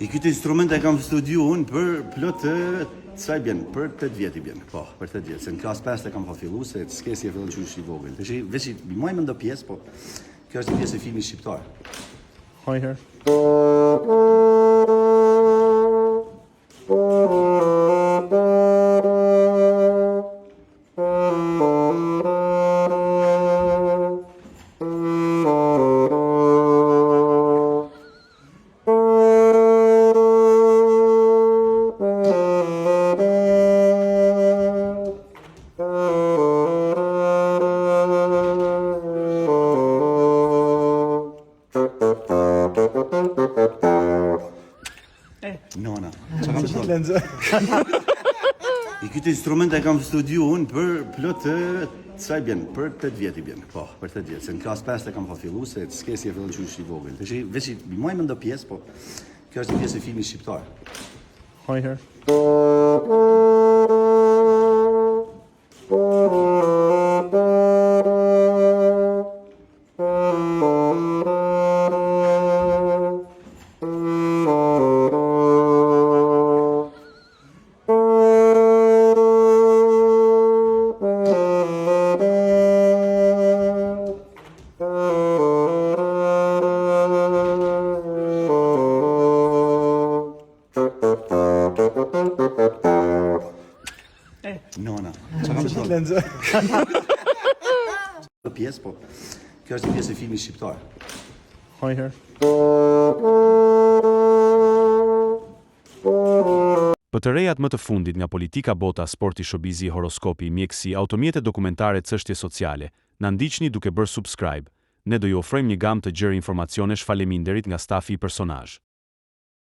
I këtë instrument e kam studiu unë për plot sa i bjen, për 8 vjet i bjen. Po, për 8 vjet. Se në klasë 5 e kam pa fillu, se s'kesi e fillon qysh i vogël. Tash veç i muaj më ndo pjesë, po kjo është një pjesë e filmit shqiptar. Hi here. Nona, që kam shtonë? I këtë instrument e kam studiu unë për plot sa i bjen, për 8 vjet i bjen. Po, për 8 vjet. Se në klasë 5 e kam pa fillu, se s'kesi e fillon qysh i vogël. Tash veç i muaj më ndo pjesë, po kjo është një pjesë e filmit shqiptar. Hi here. Nona, që kam shtonë? Pjesë, po kjo është një pjesë e filmit shqiptar. Hi here. Për të rejat më të fundit nga politika, bota, sporti, shobizi, horoskopi, mjekësi, automjete, dokumentare, çështje sociale, na ndiqni duke bërë subscribe. Ne do ju ofrojmë një gamë të gjerë informacionesh faleminderit nga stafi i personazh.